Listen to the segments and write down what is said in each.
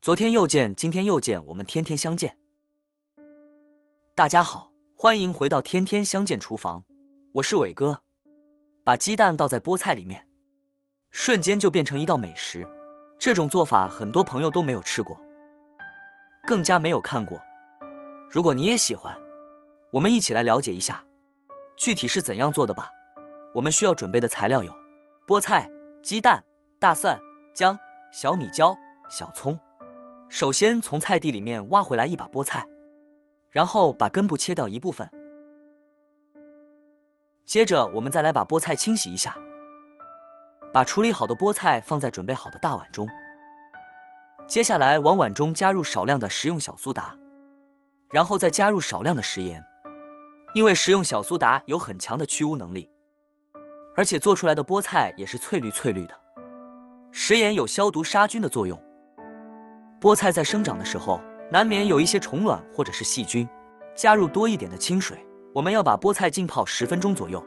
昨天又见，今天又见，我们天天相见。大家好，欢迎回到天天相见厨房，我是伟哥。把鸡蛋倒在菠菜里面，瞬间就变成一道美食。这种做法很多朋友都没有吃过，更加没有看过。如果你也喜欢，我们一起来了解一下具体是怎样做的吧。我们需要准备的材料有菠菜、鸡蛋、大蒜、姜、小米椒、小葱。首先从菜地里面挖回来一把菠菜，然后把根部切掉一部分。接着我们再来把菠菜清洗一下，把处理好的菠菜放在准备好的大碗中。接下来往碗中加入少量的食用小苏打，然后再加入少量的食盐，因为食用小苏打有很强的去污能力，而且做出来的菠菜也是翠绿翠绿的。食盐有消毒杀菌的作用。菠菜在生长的时候，难免有一些虫卵或者是细菌，加入多一点的清水。我们要把菠菜浸泡10分钟左右。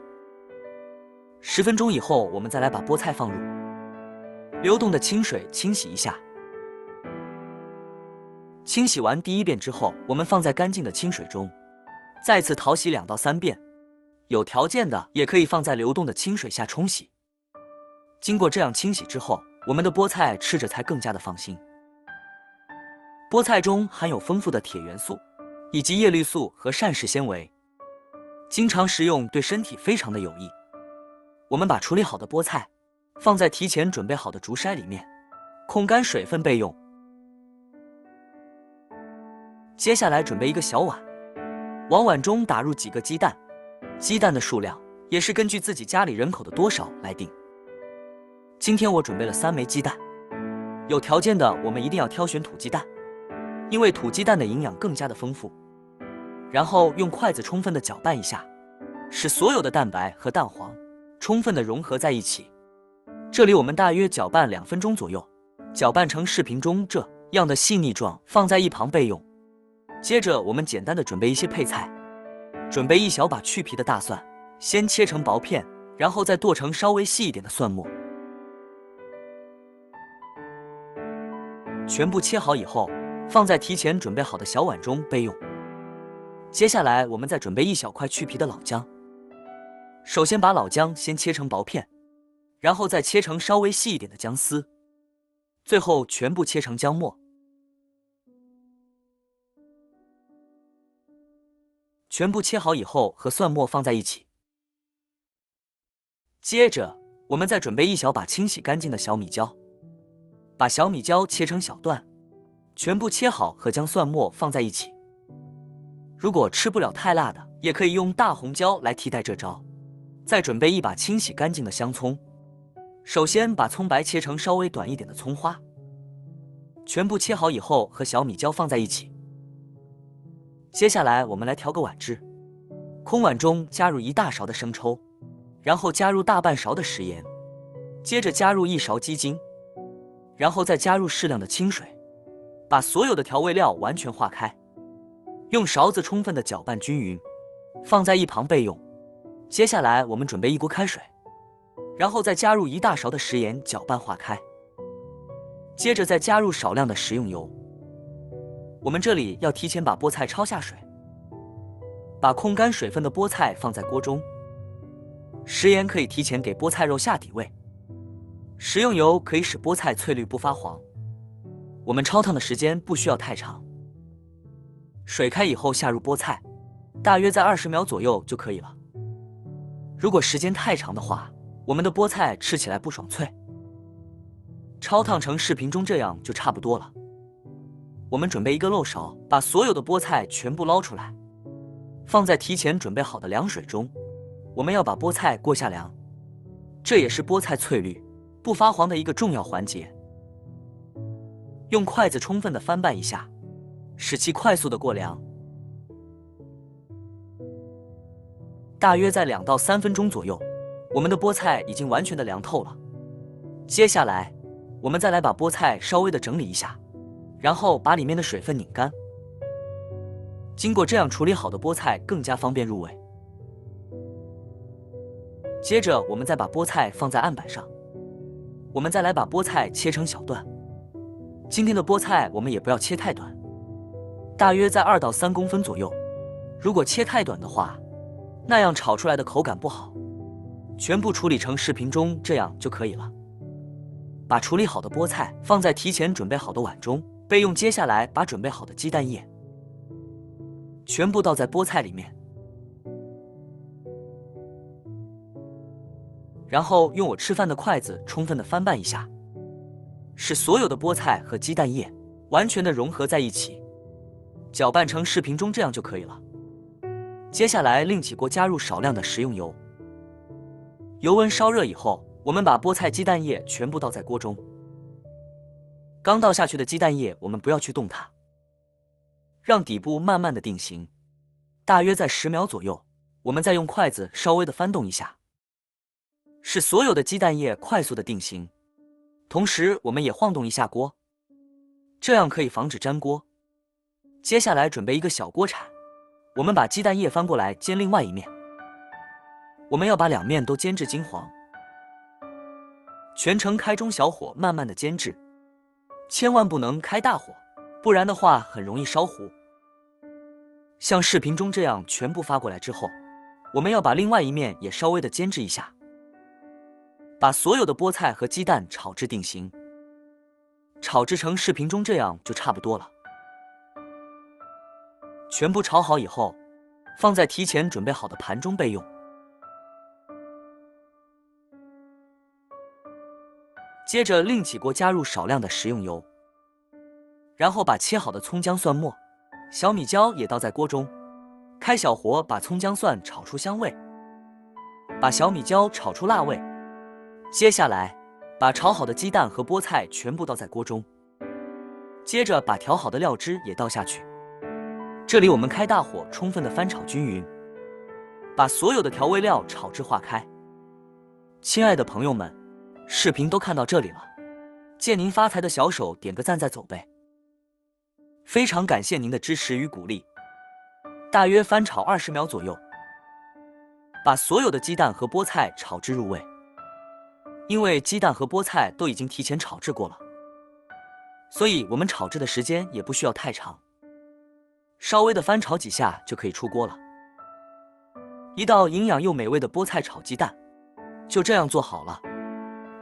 10分钟以后，我们再来把菠菜放入流动的清水清洗一下。清洗完第一遍之后，我们放在干净的清水中，再次淘洗2到3遍。有条件的也可以放在流动的清水下冲洗。经过这样清洗之后，我们的菠菜吃着才更加的放心。菠菜中含有丰富的铁元素，以及叶绿素和膳食纤维，经常食用对身体非常的有益。我们把处理好的菠菜放在提前准备好的竹筛里面，控干水分备用。接下来准备一个小碗，往碗中打入几个鸡蛋，鸡蛋的数量也是根据自己家里人口的多少来定。今天我准备了3枚鸡蛋，有条件的我们一定要挑选土鸡蛋，因为土鸡蛋的营养更加的丰富。然后用筷子充分的搅拌一下，使所有的蛋白和蛋黄充分的融合在一起。这里我们大约搅拌2分钟左右，搅拌成视频中这样的细腻状，放在一旁备用。接着我们简单的准备一些配菜，准备1小把去皮的大蒜，先切成薄片，然后再剁成稍微细一点的蒜末。全部切好以后，放在提前准备好的小碗中备用。接下来我们再准备1小块去皮的老姜，首先把老姜先切成薄片，然后再切成稍微细一点的姜丝，最后全部切成姜末。全部切好以后和蒜末放在一起。接着我们再准备1小把清洗干净的小米椒，把小米椒切成小段，全部切好和姜蒜末放在一起。如果吃不了太辣的，也可以用大红椒来替代这招。再准备1把清洗干净的香葱，首先把葱白切成稍微短一点的葱花，全部切好以后和小米椒放在一起。接下来我们来调个碗汁，空碗中加入1大勺的生抽，然后加入大半勺的食盐，接着加入1勺鸡精，然后再加入适量的清水，把所有的调味料完全化开，用勺子充分的搅拌均匀，放在一旁备用。接下来我们准备1锅开水，然后再加入1大勺的食盐搅拌化开，接着再加入少量的食用油。我们这里要提前把菠菜焯下水，把控干水分的菠菜放在锅中，食盐可以提前给菠菜肉下底味，食用油可以使菠菜翠绿不发黄。我们焯烫的时间不需要太长，水开以后下入菠菜，大约在20秒左右就可以了。如果时间太长的话，我们的菠菜吃起来不爽脆。焯烫成视频中这样就差不多了。我们准备1个漏勺，把所有的菠菜全部捞出来，放在提前准备好的凉水中。我们要把菠菜过下凉，这也是菠菜翠绿不发黄的一个重要环节。用筷子充分的翻拌一下，使其快速的过凉。大约在2到3分钟左右，我们的菠菜已经完全的凉透了。接下来我们再来把菠菜稍微的整理一下，然后把里面的水分拧干。经过这样处理好的菠菜更加方便入味。接着我们再把菠菜放在案板上，我们再来把菠菜切成小段，今天的菠菜我们也不要切太短，大约在2到3公分左右。如果切太短的话，那样炒出来的口感不好。全部处理成视频中这样就可以了。把处理好的菠菜放在提前准备好的碗中备用。接下来把准备好的鸡蛋液全部倒在菠菜里面，然后用我吃饭的筷子充分的翻拌一下，使所有的菠菜和鸡蛋液完全的融合在一起，搅拌成视频中这样就可以了。接下来另起锅，加入少量的食用油，油温烧热以后，我们把菠菜鸡蛋液全部倒在锅中。刚倒下去的鸡蛋液我们不要去动它，让底部慢慢的定型，大约在10秒左右。我们再用筷子稍微的翻动一下，使所有的鸡蛋液快速的定型。同时我们也晃动一下锅，这样可以防止粘锅。接下来准备一个小锅铲，我们把鸡蛋液翻过来煎另外一面。我们要把2面都煎至金黄，全程开中小火慢慢的煎制，千万不能开大火，不然的话很容易烧糊。像视频中这样全部发过来之后，我们要把另外一面也稍微的煎制一下，把所有的菠菜和鸡蛋炒至定型，炒制成视频中这样就差不多了。全部炒好以后，放在提前准备好的盘中备用。接着另起锅，加入少量的食用油，然后把切好的葱姜蒜末、小米椒也倒在锅中，开小火把葱姜蒜炒出香味，把小米椒炒出辣味。接下来把炒好的鸡蛋和菠菜全部倒在锅中，接着把调好的料汁也倒下去。这里我们开大火充分的翻炒均匀，把所有的调味料炒至化开。亲爱的朋友们，视频都看到这里了，借您发财的小手点个赞再走呗，非常感谢您的支持与鼓励。大约翻炒20秒左右，把所有的鸡蛋和菠菜炒至入味。因为鸡蛋和菠菜都已经提前炒制过了，所以我们炒制的时间也不需要太长，稍微的翻炒几下就可以出锅了。一道营养又美味的菠菜炒鸡蛋就这样做好了，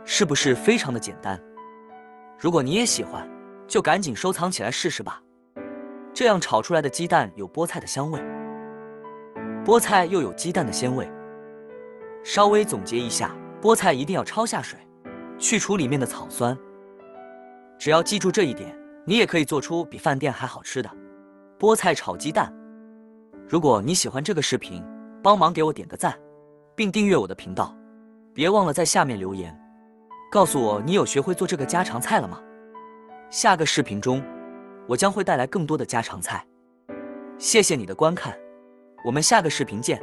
是不是非常的简单？如果你也喜欢，就赶紧收藏起来试试吧。这样炒出来的鸡蛋有菠菜的香味，菠菜又有鸡蛋的鲜味。稍微总结一下，菠菜一定要焯下水，去除里面的草酸。只要记住这一点，你也可以做出比饭店还好吃的菠菜炒鸡蛋。如果你喜欢这个视频，帮忙给我点个赞，并订阅我的频道。别忘了在下面留言，告诉我你有学会做这个家常菜了吗？下个视频中，我将会带来更多的家常菜。谢谢你的观看，我们下个视频见。